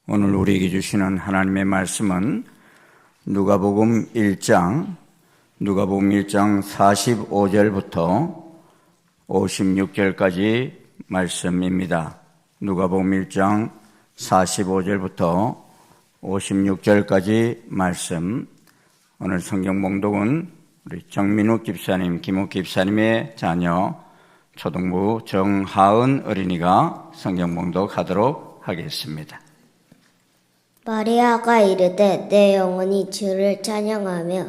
오늘 우리에게 주시는 하나님의 말씀은 누가복음 1장 45절부터 56절까지 말씀입니다. 누가복음 1장 45절부터 56절까지 말씀. 오늘 성경 봉독은 우리 정민욱 집사님, 김욱 집사님의 자녀 초등부 정하은 어린이가 성경 봉독하도록 하겠습니다. 마리아가 이르되 내 영혼이 주를 찬양하며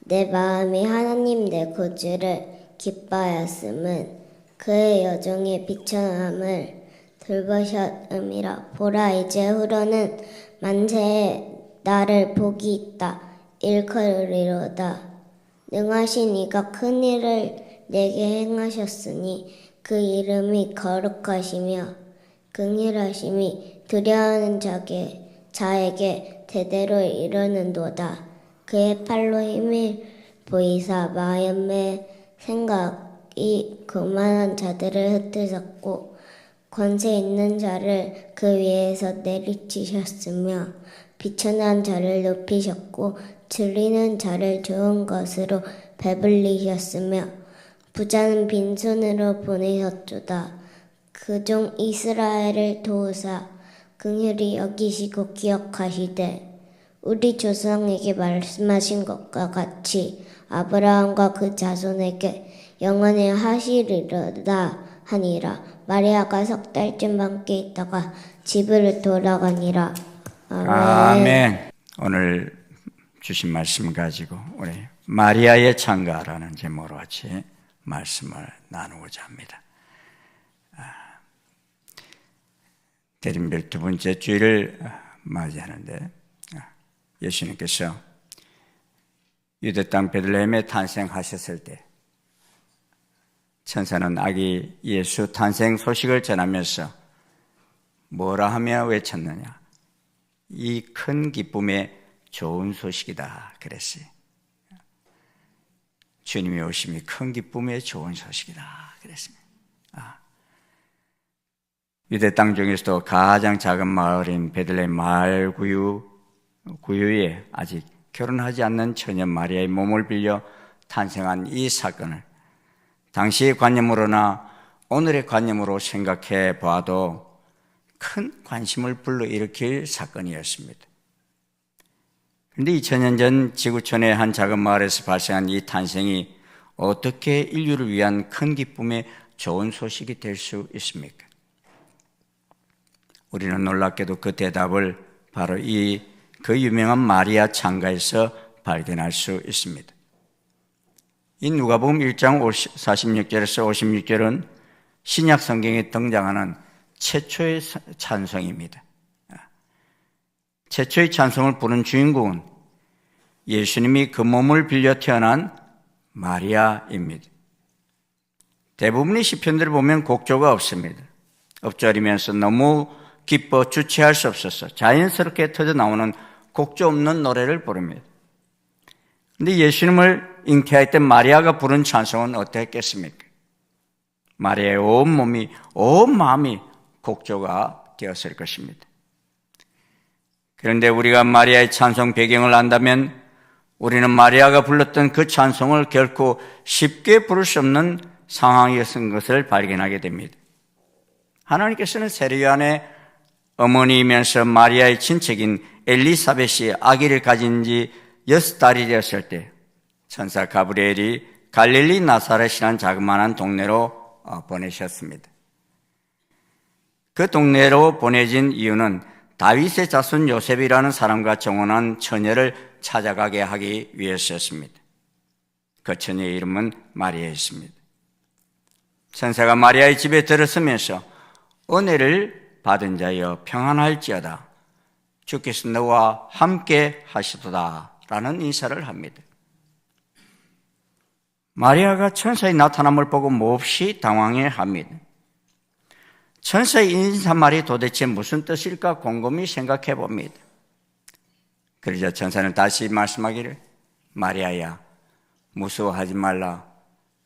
내 마음이 하나님 내 구주를 기뻐하였음은 그의 여종의 비천함을 돌보셨음이라. 보라, 이제 후로는 만세에 나를 복이 있다 일컬으리로다. 능하신 이가 큰 일을 내게 행하셨으니 그 이름이 거룩하시며 긍휼하심이 두려워하는 자에게 대대로 이르는도다. 그의 팔로 힘을 보이사 마음의 생각이 교만한 자들을 흩으셨고 권세 있는 자를 그 위에서 내리치셨으며 비천한 자를 높이셨고 줄이는 자를 좋은 것으로 배불리셨으며 부자는 빈손으로 보내셨도다. 그 종 이스라엘을 도우사 긍휼히 여기시고 기억하시되 우리 조상에게 말씀하신 것과 같이 아브라함과 그 자손에게 영원히 하시리로다 하니라. 마리아가 3달쯤 함께 있다가 집으로 돌아가니라. 아멘. 오늘 주신 말씀 가지고 우리 마리아의 찬가라는 제목으로 같이 말씀을 나누고자 합니다. 대림별 두 번째 주일을 맞이하는데 예수님께서 유대 땅 베들레헴에 탄생하셨을 때 천사는 아기 예수 탄생 소식을 전하면서 뭐라 하며 외쳤느냐? 이 큰 기쁨의 좋은 소식이다 그랬어요. 주님의 오심이 큰 기쁨의 좋은 소식이다 그랬습니다. 유대 땅 중에서도 가장 작은 마을인 베들레헴 마을 구유에 아직 결혼하지 않는 처녀 마리아의 몸을 빌려 탄생한 이 사건을 당시의 관념으로나 오늘의 관념으로 생각해 봐도 큰 관심을 불러일으킬 사건이었습니다. 그런데 2000년 전 지구촌의 한 작은 마을에서 발생한 이 탄생이 어떻게 인류를 위한 큰 기쁨의 좋은 소식이 될 수 있습니까? 우리는 놀랍게도 그 대답을 바로 그 유명한 마리아 찬가에서 발견할 수 있습니다. 이 누가복음 1장 46절에서 56절은 신약 성경에 등장하는 최초의 찬송입니다. 최초의 찬송을 부른 주인공은 예수님이 그 몸을 빌려 태어난 마리아입니다. 대부분의 시편들을 보면 곡조가 없습니다. 엎드리면서 너무 기뻐 주체할 수 없어서 자연스럽게 터져나오는 곡조 없는 노래를 부릅니다. 그런데 예수님을 잉태할 때 마리아가 부른 찬송은 어땠겠습니까? 마리아의 온 몸이, 온 마음이 곡조가 되었을 것입니다. 그런데 우리가 마리아의 찬송 배경을 안다면 우리는 마리아가 불렀던 그 찬송을 결코 쉽게 부를 수 없는 상황이었던 것을 발견하게 됩니다. 하나님께서는 세례요한의 어머니이면서 마리아의 친척인 엘리사벳이 아기를 가진 지 6달이 되었을 때 천사 가브리엘이 갈릴리 나사렛이라는 자그마한 동네로 보내셨습니다. 그 동네로 보내진 이유는 다윗의 자손 요셉이라는 사람과 정혼한 처녀를 찾아가게 하기 위해서였습니다. 그 처녀의 이름은 마리아였습니다. 천사가 마리아의 집에 들어서면서 은혜를 받은 자여 평안할지어다 주께서 너와 함께 하시도다 라는 인사를 합니다. 마리아가 천사의 나타남을 보고 몹시 당황해합니다. 천사의 인사말이 도대체 무슨 뜻일까 곰곰이 생각해 봅니다. 그러자 천사는 다시 말씀하기를 마리아야 무서워하지 말라.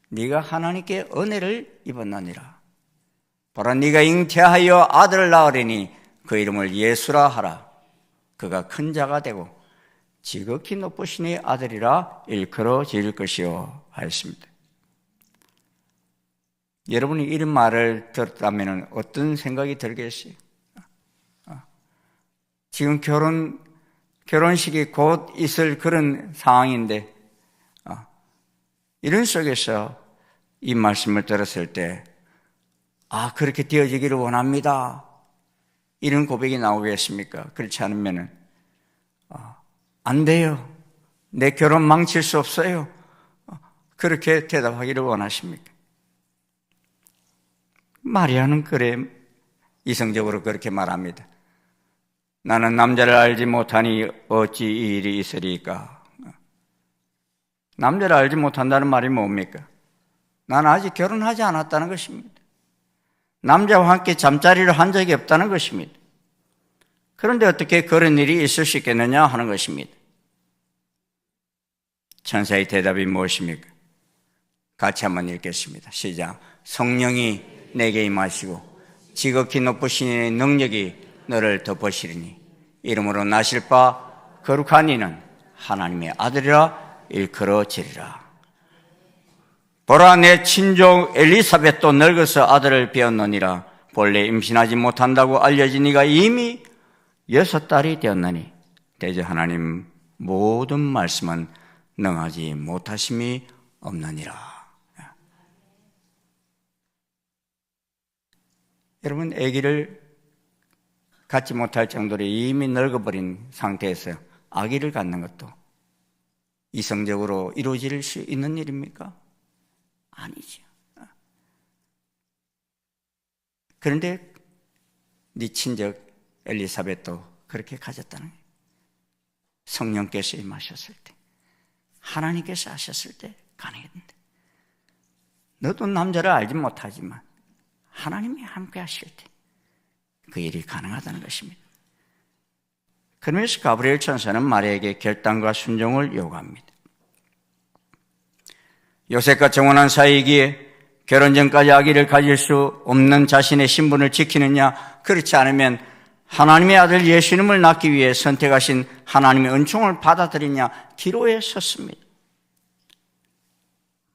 네가 하나님께 은혜를 입었느니라. 보라 네가 잉태하여 아들을 낳으리니 그 이름을 예수라 하라. 그가 큰 자가 되고 지극히 높으신 이 아들이라 일컬어질 것이요 하였습니다. 여러분이 이런 말을 들었다면 어떤 생각이 들겠어요? 지금 결혼식이 곧 있을 그런 상황인데 이런 속에서 이 말씀을 들었을 때 그렇게 되어지기를 원합니다. 이런 고백이 나오겠습니까? 그렇지 않으면 안 돼요. 내 결혼 망칠 수 없어요. 그렇게 대답하기를 원하십니까? 마리아는 그래 이성적으로 그렇게 말합니다. 나는 남자를 알지 못하니 어찌 이 일이 있으리까? 남자를 알지 못한다는 말이 뭡니까? 나는 아직 결혼하지 않았다는 것입니다. 남자와 함께 잠자리를 한 적이 없다는 것입니다. 그런데 어떻게 그런 일이 있을 수 있겠느냐 하는 것입니다. 천사의 대답이 무엇입니까? 같이 한번 읽겠습니다. 시작. 성령이 내게 임하시고 지극히 높으신 이의 능력이 너를 덮으시리니 이름으로 나실 바 거룩한 이는 하나님의 아들이라 일컬어지리라. 보라, 내 친족 엘리사벳도 늙어서 아들을 배었느니라. 본래 임신하지 못한다고 알려진 이가 이미 6달이 되었나니 대저 하나님 모든 말씀은 능하지 못하심이 없느니라. 여러분, 아기를 갖지 못할 정도로 이미 늙어버린 상태에서 아기를 갖는 것도 이성적으로 이루어질 수 있는 일입니까? 아니죠. 그런데 네 친적 엘리사벳도 그렇게 가졌다는 거예요. 성령께서 임하셨을 때, 하나님께서 하셨을 때 가능했는데, 너도 남자를 알지 못하지만 하나님이 함께 하실 때 그 일이 가능하다는 것입니다. 그러면서 가브리엘 천사는 마리아에게 결단과 순종을 요구합니다. 요셉과 정혼한 사이이기에 결혼 전까지 아기를 가질 수 없는 자신의 신분을 지키느냐, 그렇지 않으면 하나님의 아들 예수님을 낳기 위해 선택하신 하나님의 은총을 받아들이냐 기로에 섰습니다.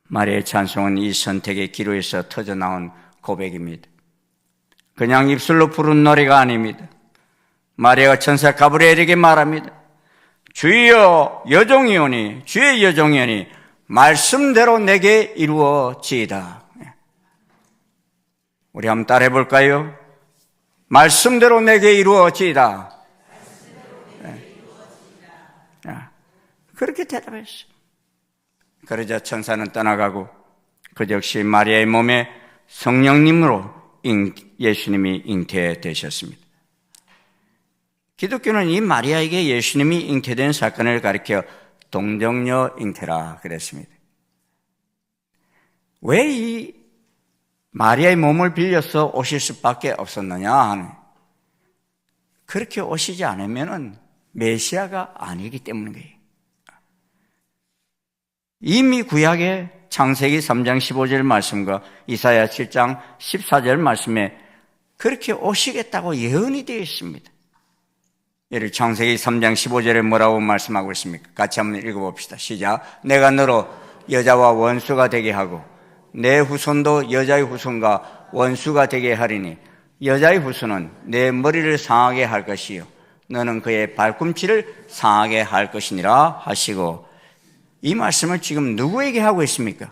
마리아의 찬송은 이 선택의 기로에서 터져나온 고백입니다. 그냥 입술로 부른 노래가 아닙니다. 마리아가 천사 가브리엘에게 말합니다. 주여, 여종이오니, 주의 여종이오니 말씀대로 내게 이루어지이다. 우리 한번 따라해 볼까요? 말씀대로 내게 이루어지이다. 그렇게 대답했어요. 그러자 천사는 떠나가고 그 역시 마리아의 몸에 성령님으로 예수님이 잉태되셨습니다. 기독교는 이 마리아에게 예수님이 잉태된 사건을 가리켜 동정녀 잉태라 그랬습니다. 왜 이 마리아의 몸을 빌려서 오실 수밖에 없었느냐 하는, 그렇게 오시지 않으면 메시아가 아니기 때문이에요. 이미 구약의 창세기 3장 15절 말씀과 이사야 7장 14절 말씀에 그렇게 오시겠다고 예언이 되어 있습니다. 예를 창세기 3장 15절에 뭐라고 말씀하고 있습니까? 같이 한번 읽어봅시다. 시작. 내가 너로 여자와 원수가 되게 하고 내 후손도 여자의 후손과 원수가 되게 하리니 여자의 후손은 내 머리를 상하게 할 것이요 너는 그의 발꿈치를 상하게 할 것이니라 하시고, 이 말씀을 지금 누구에게 하고 있습니까?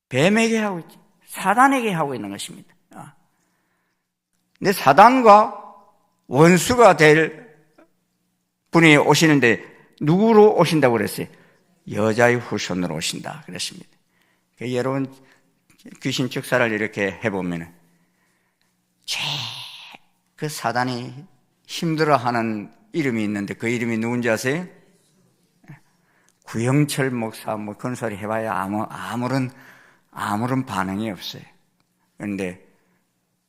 뱀에게 하고 있죠. 사단에게 하고 있는 것입니다. 근데 사단과 원수가 될 분이 오시는데 누구로 오신다고 그랬어요? 여자의 후손으로 오신다 그랬습니다. 여러분, 귀신 축사를 이렇게 해보면 그 사단이 힘들어하는 이름이 있는데 그 이름이 누군지 아세요? 구영철 목사 뭐 그런 소리 해봐야 아무런 반응이 없어요. 그런데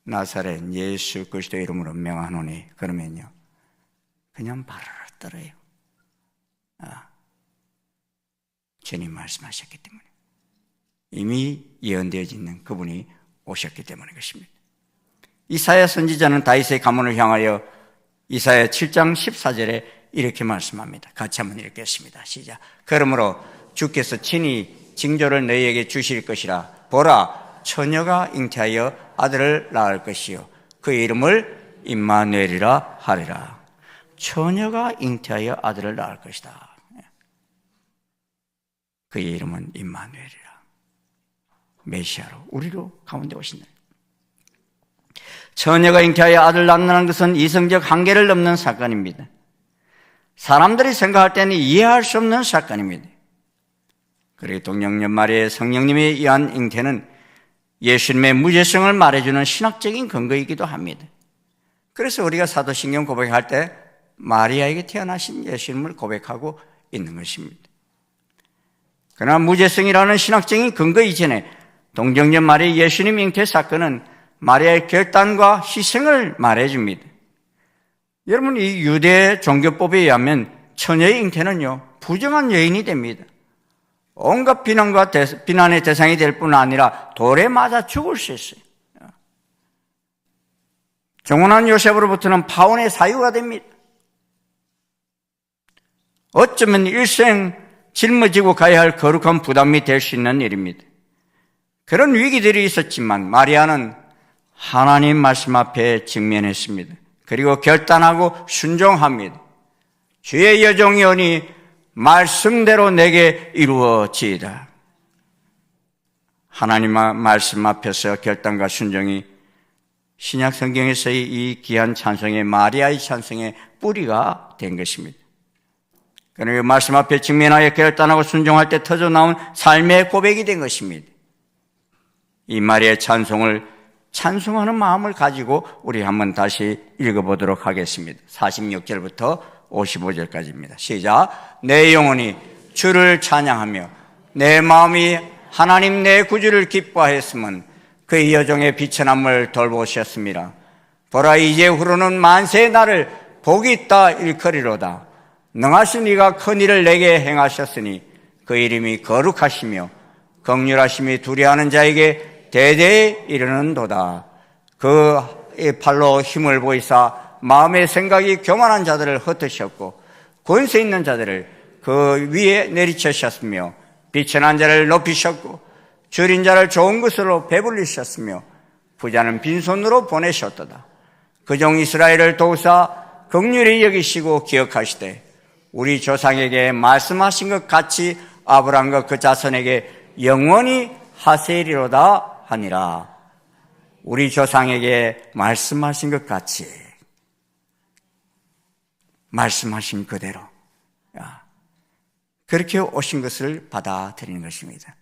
나사렛 예수 그리스도 이름으로 명하노니 그러면요 그냥 바르르 떨어요. 주님 말씀하셨기 때문에, 이미 예언되어져 있는 그분이 오셨기 때문인 것입니다. 이사야 선지자는 다윗의 가문을 향하여 이사야 7장 14절에 이렇게 말씀합니다. 같이 한번 읽겠습니다. 시작. 그러므로 주께서 친히 징조를 너희에게 주실 것이라. 보라, 처녀가 잉태하여 아들을 낳을 것이요 그의 이름을 임마누엘이라 하리라. 처녀가 잉태하여 아들을 낳을 것이다. 그의 이름은 임마누엘이라. 메시아로 우리로 가운데 오신다. 처녀가 잉태하여 아들을 낳는다는 것은 이성적 한계를 넘는 사건입니다. 사람들이 생각할 때는 이해할 수 없는 사건입니다. 그리고 동정녀 마리아의 성령님에 의한 잉태는 예수님의 무죄성을 말해주는 신학적인 근거이기도 합니다. 그래서 우리가 사도신경 고백할 때 마리아에게 태어나신 예수님을 고백하고 있는 것입니다. 그러나 무죄성이라는 신학적인 근거 이전에 동정녀 마리아 예수님 잉태 사건은 마리아의 결단과 희생을 말해줍니다. 여러분, 이 유대 종교법에 의하면 처녀의 잉태는요, 부정한 여인이 됩니다. 온갖 비난의 대상이 될 뿐 아니라 돌에 맞아 죽을 수 있어요. 정혼한 요셉으로부터는 파혼의 사유가 됩니다. 어쩌면 일생 짊어지고 가야 할 거룩한 부담이 될 수 있는 일입니다. 그런 위기들이 있었지만 마리아는 하나님 말씀 앞에 직면했습니다. 그리고 결단하고 순종합니다. 주의 여종이 오니 말씀대로 내게 이루어지이다. 하나님 말씀 앞에서 결단과 순종이 신약 성경에서의 이 귀한 찬송의 마리아의 찬송의 뿌리가 된 것입니다. 그리고 말씀 앞에 직면하여 결단하고 순종할 때 터져 나온 삶의 고백이 된 것입니다. 이 마리아의 찬송을 찬송하는 마음을 가지고 우리 한번 다시 읽어보도록 하겠습니다. 46절부터 55절까지입니다. 시작. 내 영혼이 주를 찬양하며 내 마음이 하나님 내 구주를 기뻐하였으면 그의 여종의 비천함을 돌보셨습니다. 보라, 이제 후로는 만세의 날을 복이 있다 일컬이로다. 능하신 이가 큰 일을 내게 행하셨으니 그 이름이 거룩하시며 긍휼하심이 두려워하는 자에게 대대에 이르는도다. 그 팔로 힘을 보이사 마음의 생각이 교만한 자들을 흩으셨고 권세 있는 자들을 그 위에 내리치셨으며 비천한 자를 높이셨고 줄인 자를 좋은 것으로 배불리셨으며 부자는 빈손으로 보내셨도다. 그종 이스라엘을 도우사 긍휼히 여기시고 기억하시되 우리 조상에게 말씀하신 것 같이 아브라함과 그 자손에게 영원히 하세리로다 하니라. 우리 조상에게 말씀하신 것 같이, 말씀하신 그대로 그렇게 오신 것을 받아들이는 것입니다.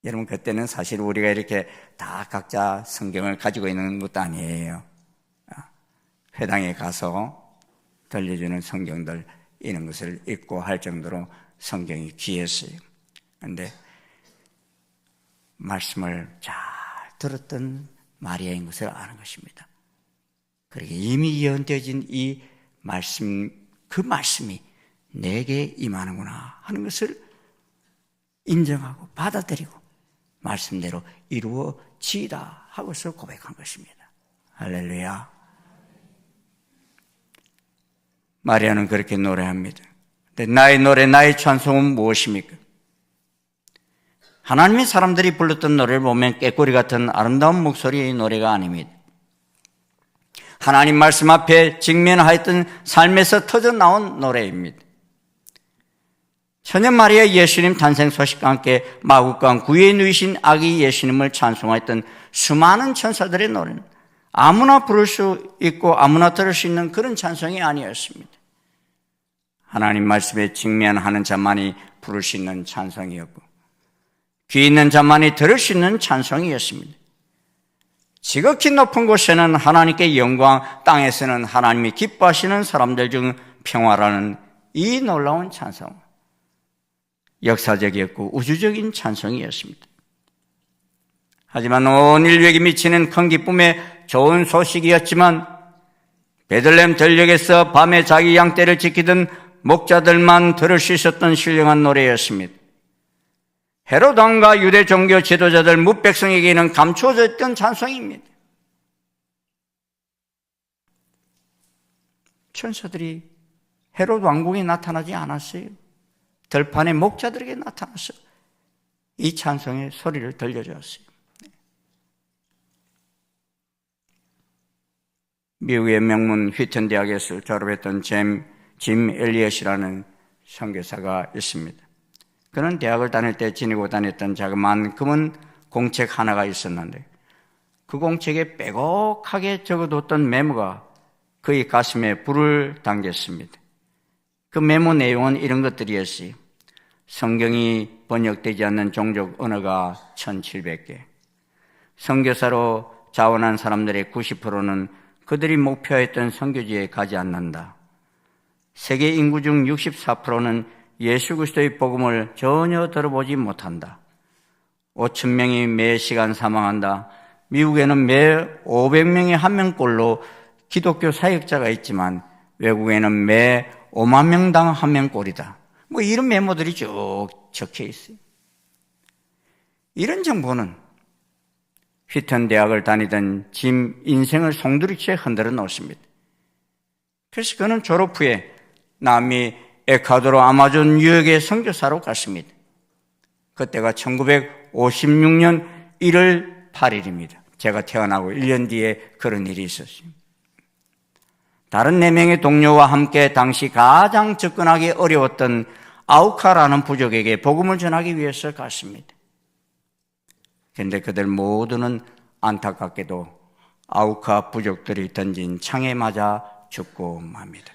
여러분, 그때는 사실 우리가 이렇게 다 각자 성경을 가지고 있는 것도 아니에요. 회당에 가서 들려주는 성경들 이런 것을 읽고 할 정도로 성경이 귀했어요. 그런데 말씀을 잘 들었던 마리아인 것을 아는 것입니다. 그렇게 이미 예언되어진 이 말씀, 그 말씀이 내게 임하는구나 하는 것을 인정하고 받아들이고 말씀대로 이루어지이다 하고서 고백한 것입니다. 할렐루야. 마리아는 그렇게 노래합니다. 근데 나의 노래, 나의 찬송은 무엇입니까? 하나님의 사람들이 불렀던 노래를 보면 꾀꼬리 같은 아름다운 목소리의 노래가 아닙니다. 하나님 말씀 앞에 직면하였던 삶에서 터져 나온 노래입니다. 천연 마리아 예수님 탄생 소식과 함께 마국간 구유에 누이신 아기 예수님을 찬송하였던 수많은 천사들의 노래는 아무나 부를 수 있고 아무나 들을 수 있는 그런 찬송이 아니었습니다. 하나님 말씀에 직면하는 자만이 부를 수 있는 찬송이었고 귀 있는 자만이 들을 수 있는 찬송이었습니다. 지극히 높은 곳에는 하나님께 영광, 땅에서는 하나님이 기뻐하시는 사람들 중 평화라는 이 놀라운 찬송, 역사적이었고 우주적인 찬송이었습니다. 하지만 온 인류에게 미치는 큰 기쁨의 좋은 소식이었지만 베들레헴 들녘에서 밤에 자기 양떼를 지키던 목자들만 들을 수 있었던 신령한 노래였습니다. 헤롯 왕과 유대 종교 지도자들 무백성에게는 감추어져 있던 찬송입니다. 천사들이 헤롯 왕궁에 나타나지 않았어요. 들판의 목자들에게 나타났어요. 이 찬송의 소리를 들려주었어요. 미국의 명문 휘튼 대학에서 졸업했던 짐 엘리엇이라는 선교사가 있습니다. 그는 대학을 다닐 때 지니고 다녔던 자그마한 금은 공책 하나가 있었는데 그 공책에 빼곡하게 적어뒀던 메모가 그의 가슴에 불을 당겼습니다. 그 메모 내용은 이런 것들이었어요. 성경이 번역되지 않는 종족 언어가 1700개. 선교사로 자원한 사람들의 90%는 그들이 목표했던 선교지에 가지 않는다. 세계 인구 중 64%는 예수 그리스도의 복음을 전혀 들어보지 못한다. 5,000명이 매 시간 사망한다. 미국에는 매 500명에 1명꼴로 기독교 사역자가 있지만 외국에는 매 5만 명당 1명꼴이다. 뭐 이런 메모들이 쭉 적혀 있어요. 이런 정보는 휘튼 대학을 다니던 짐 인생을 송두리째 흔들어 놓습니다. 그래서 그는 졸업 후에 남미 에콰도르 아마존 유역의 선교사로 갔습니다. 그때가 1956년 1월 8일입니다. 제가 태어나고 1년 뒤에 그런 일이 있었습니다. 다른 4명의 동료와 함께 당시 가장 접근하기 어려웠던 아우카라는 부족에게 복음을 전하기 위해서 갔습니다. 그런데 그들 모두는 안타깝게도 아우카 부족들이 던진 창에 맞아 죽고 맙니다.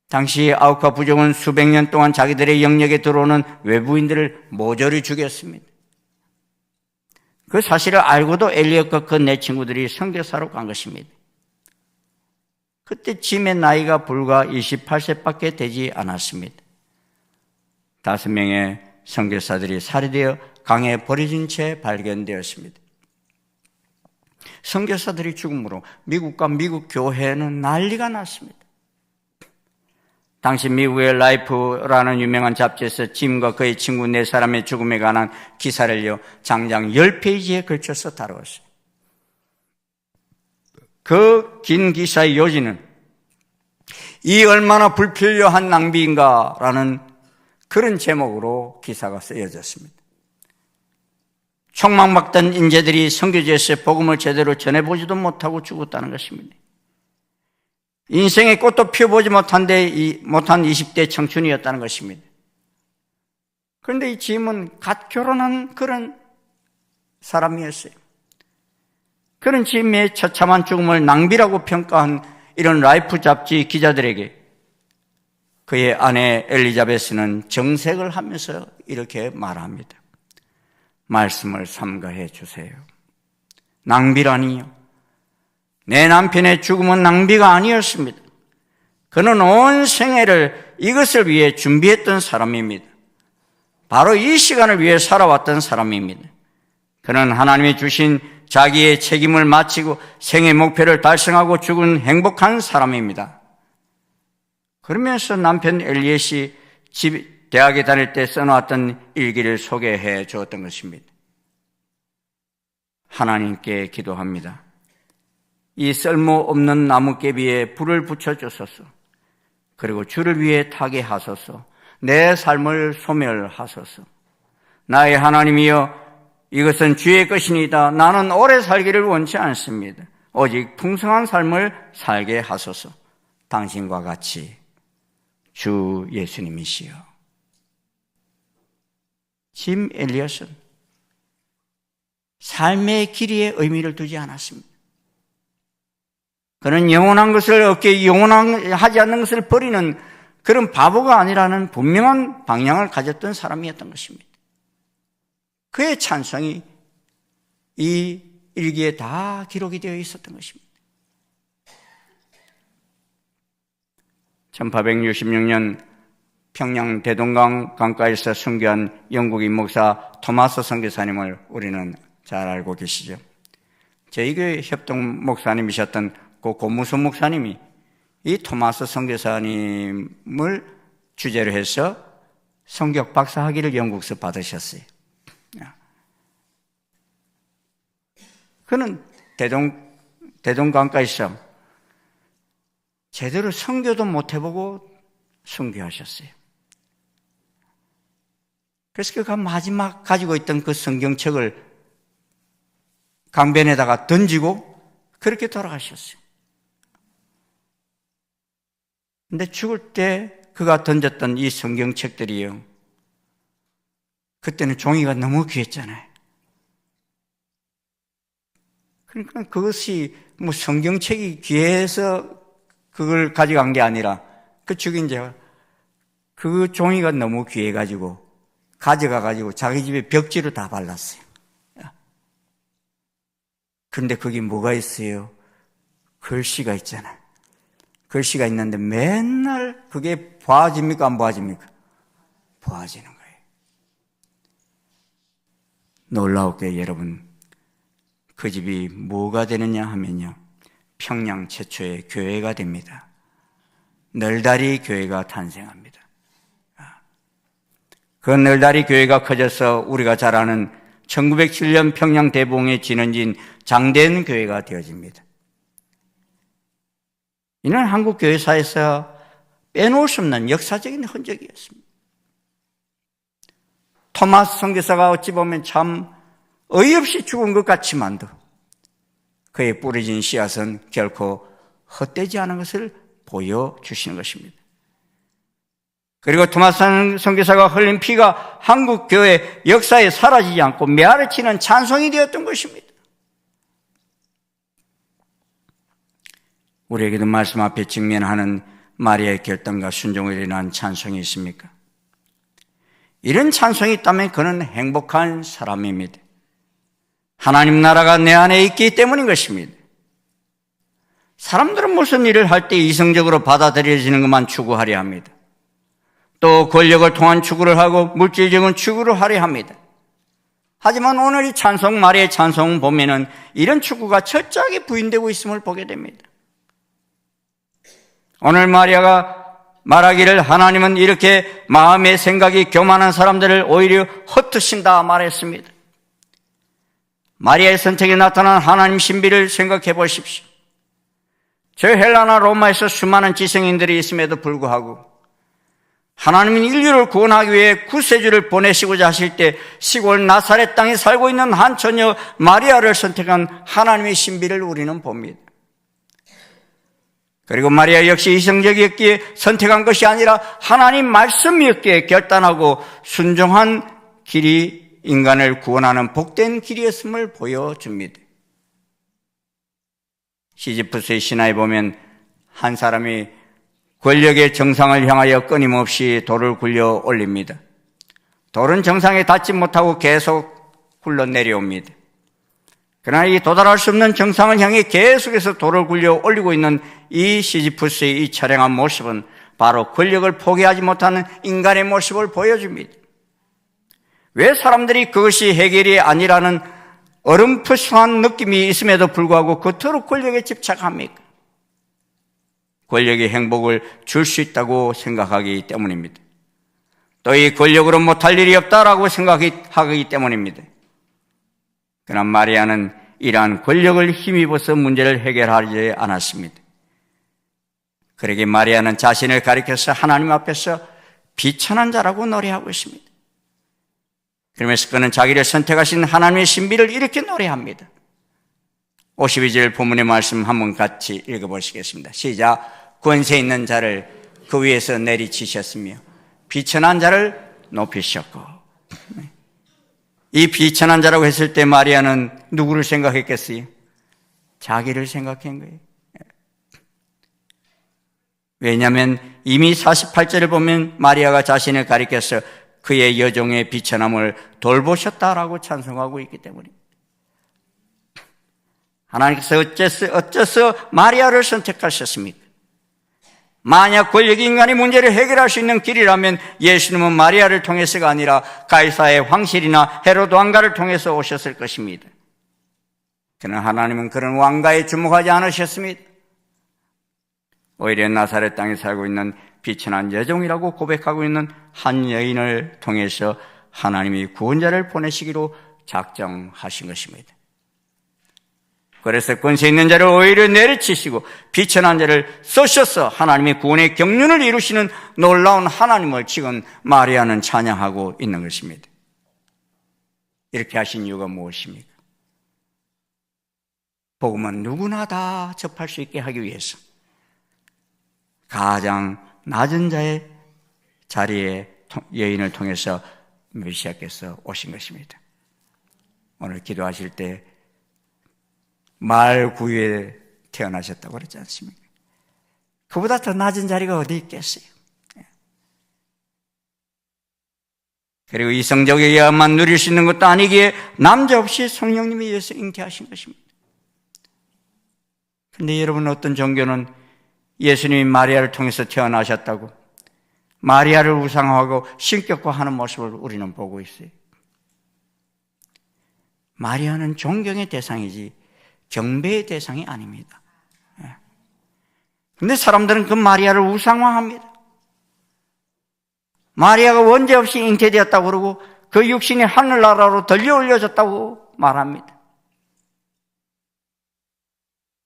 당시 아우카 부족은 수백 년 동안 자기들의 영역에 들어오는 외부인들을 모조리 죽였습니다. 그 사실을 알고도 엘리엇과 그 네 친구들이 선교사로 간 것입니다. 그때 짐의 나이가 불과 28세밖에 되지 않았습니다. 5명의 선교사들이 살해되어 강에 버려진 채 발견되었습니다. 선교사들이 죽음으로 미국과 미국 교회는 난리가 났습니다. 당시 미국의 라이프라는 유명한 잡지에서 짐과 그의 친구 4사람의 죽음에 관한 기사를요, 장장 10페이지에 걸쳐서 다루었어요. 그 긴 기사의 요지는 이 얼마나 불필요한 낭비인가라는 그런 제목으로 기사가 쓰여졌습니다. 촉망받던 인재들이 선교지에서 복음을 제대로 전해보지도 못하고 죽었다는 것입니다. 인생의 꽃도 피워보지 못한 20대 청춘이었다는 것입니다. 그런데 이 짐은 갓 결혼한 그런 사람이었어요. 그런 짐의 처참한 죽음을 낭비라고 평가한 이런 라이프 잡지 기자들에게 그의 아내 엘리자베스는 정색을 하면서 이렇게 말합니다. 말씀을 삼가해 주세요. 낭비라니요. 내 남편의 죽음은 낭비가 아니었습니다. 그는 온 생애를 이것을 위해 준비했던 사람입니다. 바로 이 시간을 위해 살아왔던 사람입니다. 그는 하나님이 주신 자기의 책임을 마치고 생애 목표를 달성하고 죽은 행복한 사람입니다. 그러면서 남편 엘리엇이 대학에 다닐 때 써놓았던 일기를 소개해 주었던 것입니다. 하나님께 기도합니다. 이 쓸모없는 나뭇개비에 불을 붙여주소서. 그리고 주를 위해 타게 하소서. 내 삶을 소멸하소서. 나의 하나님이여, 이것은 주의 것이니이다. 나는 오래 살기를 원치 않습니다. 오직 풍성한 삶을 살게 하소서. 당신과 같이 주 예수님이시여. 짐 엘리엇은 삶의 길이에 의미를 두지 않았습니다. 그는 영원한 것을 얻기에 영원하지 않는 것을 버리는 그런 바보가 아니라는 분명한 방향을 가졌던 사람이었던 것입니다. 그의 찬송이 이 일기에 다 기록이 되어 있었던 것입니다. 1866년 평양 대동강 강가에서 선교한 영국인 목사 토마스 선교사님을 우리는 잘 알고 계시죠. 저희 교회 협동 목사님이셨던 그 고무선 목사님이 이 토마스 선교사님을 주제로 해서 성격 박사 학위를 영국에서 받으셨어요. 그는 대동강가에서 제대로 선교도 못 해보고 순교하셨어요. 그래서 그가 마지막 가지고 있던 그 성경책을 강변에다가 던지고 그렇게 돌아가셨어요. 근데 죽을 때 그가 던졌던 이 성경책들이요, 그때는 종이가 너무 귀했잖아요. 그러니까 그것이 뭐 성경책이 귀해서 그걸 가져간 게 아니라 그 죽인자가 그 종이가 너무 귀해가지고 가져가가지고 자기 집에 벽지로 다 발랐어요. 그런데 거기 뭐가 있어요? 글씨가 있잖아요. 글씨가 있는데 맨날 그게 보아집니까? 안 보아집니까? 보아지는 거예요. 놀라웠게 여러분, 그 집이 뭐가 되느냐 하면요, 평양 최초의 교회가 됩니다. 널다리 교회가 탄생합니다. 그 널다리 교회가 커져서 우리가 잘 아는 1907년 평양 대봉에 진원진 장대현 교회가 되어집니다. 이는 한국 교회사에서 빼놓을 수 없는 역사적인 흔적이었습니다. 토마스 선교사가 어찌 보면 참 어이없이 죽은 것 같지만도 그의 뿌려진 씨앗은 결코 헛되지 않은 것을 보여주시는 것입니다. 그리고 토마스 선교사가 흘린 피가 한국 교회 역사에 사라지지 않고 메아를 치는 찬송이 되었던 것입니다. 우리에게도 말씀 앞에 직면하는 마리아의 결단과 순종을 인한 찬송이 있습니까? 이런 찬송이 있다면 그는 행복한 사람입니다. 하나님 나라가 내 안에 있기 때문인 것입니다. 사람들은 무슨 일을 할 때 이성적으로 받아들여지는 것만 추구하려 합니다. 또 권력을 통한 추구를 하고 물질적인 추구를 하려 합니다. 하지만 오늘 이 찬송, 마리아의 찬송 보면은 이런 추구가 철저하게 부인되고 있음을 보게 됩니다. 오늘 마리아가 말하기를 하나님은 이렇게 마음의 생각이 교만한 사람들을 오히려 헛드신다 말했습니다. 마리아의 선택에 나타난 하나님 신비를 생각해 보십시오. 저 헬라나 로마에서 수많은 지성인들이 있음에도 불구하고 하나님은 인류를 구원하기 위해 구세주를 보내시고자 하실 때 시골 나사렛 땅에 살고 있는 한 처녀 마리아를 선택한 하나님의 신비를 우리는 봅니다. 그리고 마리아 역시 이성적이었기에 선택한 것이 아니라 하나님 말씀이었기에 결단하고 순종한 길이 인간을 구원하는 복된 길이었음을 보여줍니다. 시지프스의 신화에 보면 한 사람이 권력의 정상을 향하여 끊임없이 돌을 굴려 올립니다. 돌은 정상에 닿지 못하고 계속 굴러 내려옵니다. 그러나 이 도달할 수 없는 정상을 향해 계속해서 돌을 굴려 올리고 있는 이 시지프스의 이 처량한 모습은 바로 권력을 포기하지 못하는 인간의 모습을 보여줍니다. 왜 사람들이 그것이 해결이 아니라는 어렴풋한 느낌이 있음에도 불구하고 그토록 권력에 집착합니까? 권력이 행복을 줄 수 있다고 생각하기 때문입니다. 또 이 권력으로 못할 일이 없다라고 생각하기 때문입니다. 그러나 마리아는 이러한 권력을 힘입어서 문제를 해결하지 않았습니다. 그러기에 마리아는 자신을 가리켜서 하나님 앞에서 비천한 자라고 노래하고 있습니다. 그러면서 그는 자기를 선택하신 하나님의 신비를 이렇게 노래합니다. 52절 본문의 말씀 한번 같이 읽어보시겠습니다. 시작. 권세 있는 자를 그 위에서 내리치셨으며 비천한 자를 높이셨고. 이 비천한 자라고 했을 때 마리아는 누구를 생각했겠어요? 자기를 생각한 거예요. 왜냐하면 이미 48절을 보면 마리아가 자신을 가리켜서 그의 여종의 비천함을 돌보셨다라고 찬송하고 있기 때문입니다. 하나님께서 어째서 마리아를 선택하셨습니까? 만약 권력이 인간의 문제를 해결할 수 있는 길이라면 예수님은 마리아를 통해서가 아니라 가이사의 황실이나 헤로드 왕가를 통해서 오셨을 것입니다. 그러나 하나님은 그런 왕가에 주목하지 않으셨습니다. 오히려 나사렛 땅에 살고 있는 비천한 여종이라고 고백하고 있는 한 여인을 통해서 하나님이 구원자를 보내시기로 작정하신 것입니다. 그래서 권세 있는 자를 오히려 내리치시고 비천한 자를 쏘셔서 하나님의 구원의 경륜을 이루시는 놀라운 하나님을 지금 마리아는 찬양하고 있는 것입니다. 이렇게 하신 이유가 무엇입니까? 복음은 누구나 다 접할 수 있게 하기 위해서 가장 낮은 자의 자리에 여인을 통해서 메시아께서 오신 것입니다. 오늘 기도하실 때 말구유에 태어나셨다고 그랬지 않습니까? 그보다 더 낮은 자리가 어디 있겠어요? 그리고 이성적에 의하만 누릴 수 있는 것도 아니기에 남자 없이 성령님이 의해서 잉태하신 것입니다. 그런데 여러분, 어떤 종교는 예수님이 마리아를 통해서 태어나셨다고 마리아를 우상화하고 신격화하는 모습을 우리는 보고 있어요. 마리아는 존경의 대상이지 경배의 대상이 아닙니다. 그런데 사람들은 그 마리아를 우상화합니다. 마리아가 원죄 없이 잉태되었다고 그러고 그 육신이 하늘나라로 들려 올려졌다고 말합니다.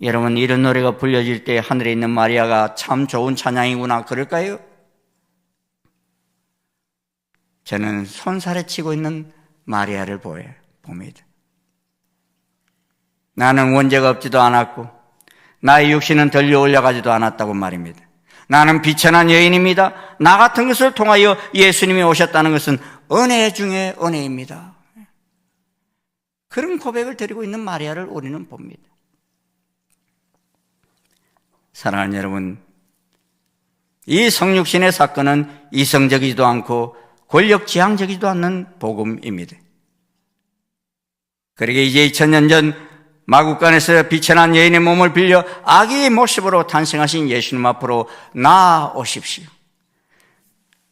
여러분, 이런 노래가 불려질 때 하늘에 있는 마리아가 참 좋은 찬양이구나 그럴까요? 저는 손살에 치고 있는 마리아를 봅니다. 나는 원죄가 없지도 않았고 나의 육신은 들려 올라가지도 않았다고 말입니다. 나는 비천한 여인입니다. 나 같은 것을 통하여 예수님이 오셨다는 것은 은혜 중에 은혜입니다. 그런 고백을 드리고 있는 마리아를 우리는 봅니다. 사랑하는 여러분, 이 성육신의 사건은 이성적이지도 않고 권력지향적이지도 않는 복음입니다. 그러게 이제 2000년 전 마국간에서 비천한 여인의 몸을 빌려 아기의 모습으로 탄생하신 예수님 앞으로 나아오십시오.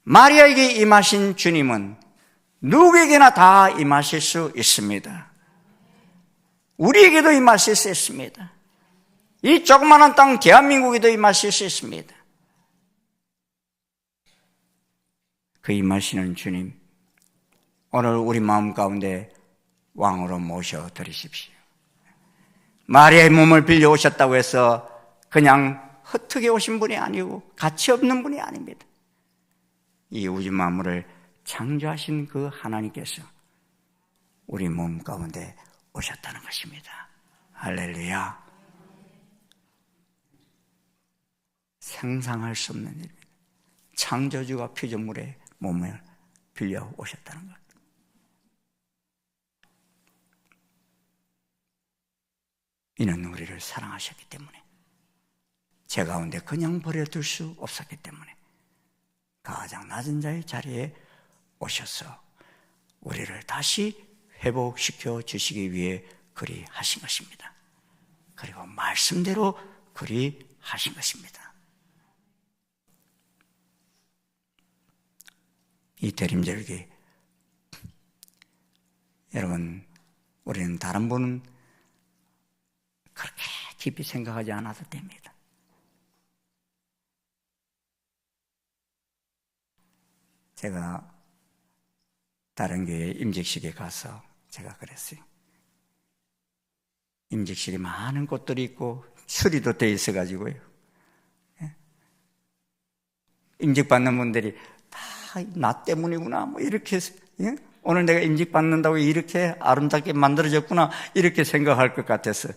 마리아에게 임하신 주님은 누구에게나 다 임하실 수 있습니다. 우리에게도 임하실 수 있습니다. 이 조그마한 땅 대한민국에도 임하실 수 있습니다. 그 임하시는 주님, 오늘 우리 마음 가운데 왕으로 모셔드리십시오. 마리아의 몸을 빌려 오셨다고 해서 그냥 흩트게 오신 분이 아니고 가치 없는 분이 아닙니다. 이 우주 만물을 창조하신 그 하나님께서 우리 몸 가운데 오셨다는 것입니다. 할렐루야. 상상할 수 없는 일입니다. 창조주가 피조물의 몸을 빌려 오셨다는 것. 이는 우리를 사랑하셨기 때문에, 제 가운데 그냥 버려둘 수 없었기 때문에 가장 낮은 자의 자리에 오셔서 우리를 다시 회복시켜 주시기 위해 그리 하신 것입니다. 그리고 말씀대로 그리 하신 것입니다. 이 대림절기, 여러분, 우리는 다른 분은 그렇게 깊이 생각하지 않아도 됩니다. 제가 다른 교회 임직식에 가서 제가 그랬어요. 임직실에 많은 꽃들이 있고 수리도 돼 있어가지고요. 임직받는 분들이 다 나 때문이구나, 뭐 이렇게, 오늘 내가 임직받는다고 이렇게 아름답게 만들어졌구나, 이렇게 생각할 것 같아서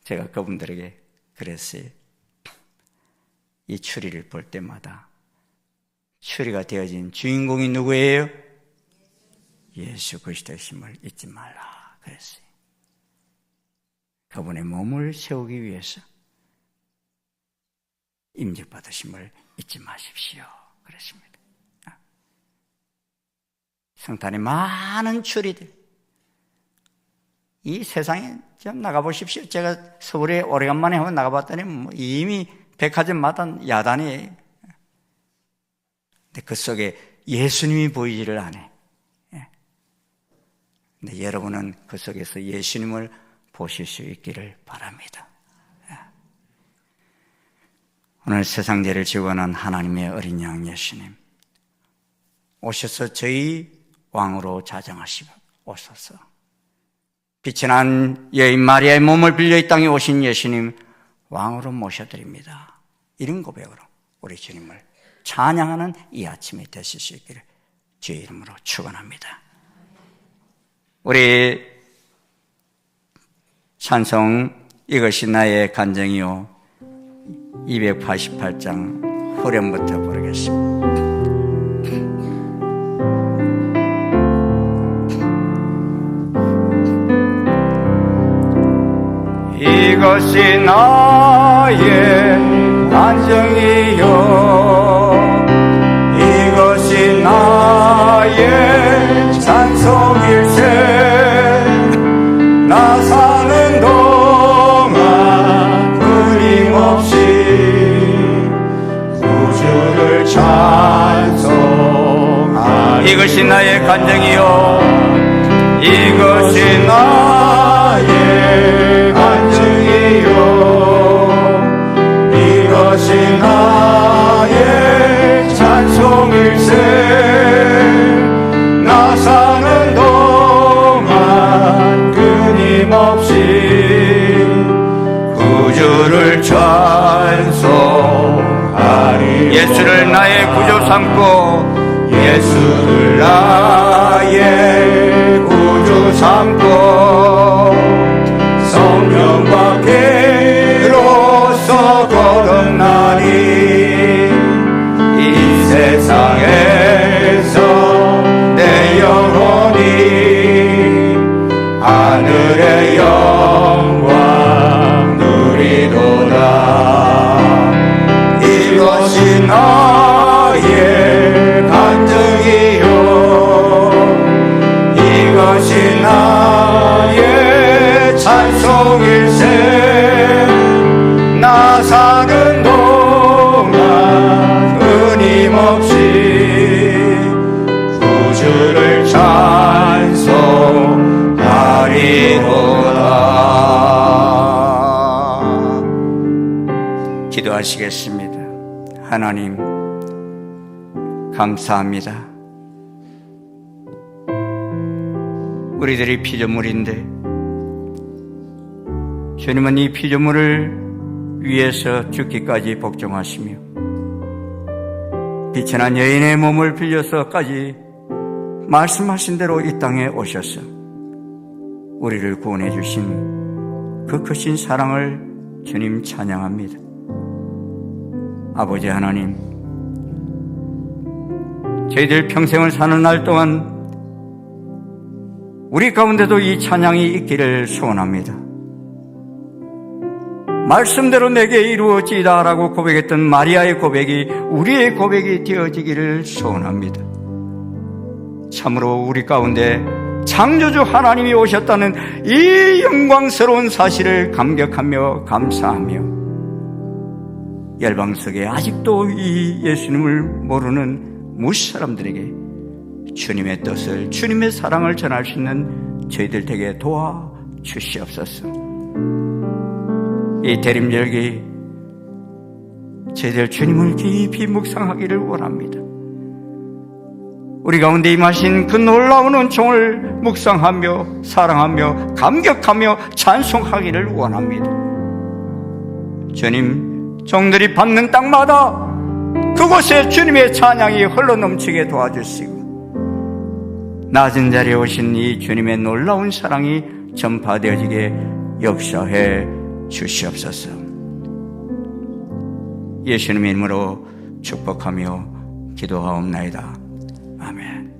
제가 그분들에게 그랬어요. 이 추리를 볼 때마다 추리가 되어진 주인공이 누구예요? 예수 그리스도이심을 잊지 말라 그랬어요. 그분의 몸을 세우기 위해서 임직받으심을 잊지 마십시오 그랬습니다. 성탄에 많은 추리들, 이 세상에 좀 나가보십시오. 제가 서울에 오래간만에 한번 나가봤더니 이미 백화점마다 야단이, 근데 그 속에 예수님이 보이지를 않아요. 근데 여러분은 그 속에서 예수님을 보실 수 있기를 바랍니다. 오늘 세상 죄를 지원한 하나님의 어린 양 예수님, 오셔서 저희 왕으로 자정하시고 오셔서 빛이 난 여인 마리아의 몸을 빌려 이 땅에 오신 예수님 왕으로 모셔드립니다. 이런 고백으로 우리 주님을 찬양하는 이 아침이 되실 수 있기를 주의 이름으로 축원합니다. 우리 찬송 이것이 나의 간증이요 288장 후렴부터 부르겠습니다. 이것이 나의 간증이요 이것이 나의 찬송일세 나 사는 동안 끊임없이 구주를 찬송하리 이것이 나의 간증이요 이것이 나의 간증이요 이것이 나의 찬송일세 나 사는 동안 끊임없이 구주를 찬송하리 예수를 나의 구주 삼고 예수를 나의 구주 삼고 성령과 피로써 거듭나니 이 세상에서 내 영혼이 하늘의 영광 누리도다 이것이 나의 간증이요 이것이 나의 찬송일세 나 사는 동안 끊임없이 구주를 찬송하리로다. 기도하시겠습니다. 하나님 감사합니다. 우리들이 피조물인데 주님은 이 피조물을 위해서 죽기까지 복종하시며 빛이 난 여인의 몸을 빌려서까지 말씀하신 대로 이 땅에 오셔서 우리를 구원해 주신 그 크신 사랑을 주님 찬양합니다. 아버지 하나님, 저희들 평생을 사는 날 동안 우리 가운데도 이 찬양이 있기를 소원합니다. 말씀대로 내게 이루어지다라고 고백했던 마리아의 고백이 우리의 고백이 되어지기를 소원합니다. 참으로 우리 가운데 창조주 하나님이 오셨다는 이 영광스러운 사실을 감격하며 감사하며 열방석에 아직도 이 예수님을 모르는 무사람들에게 주님의 뜻을, 주님의 사랑을 전할 수 있는 저희들 되게 도와주시옵소서. 이 대림절기 저희들 주님을 깊이 묵상하기를 원합니다. 우리 가운데 임하신 그 놀라운 은총을 묵상하며 사랑하며 감격하며 찬송하기를 원합니다. 주님, 종들이 받는 땅마다 그곳에 주님의 찬양이 흘러넘치게 도와주시고 낮은 자리에 오신 이 주님의 놀라운 사랑이 전파되어지게 역사해 주시옵소서. 예수님의 이름으로 축복하며 기도하옵나이다. 아멘.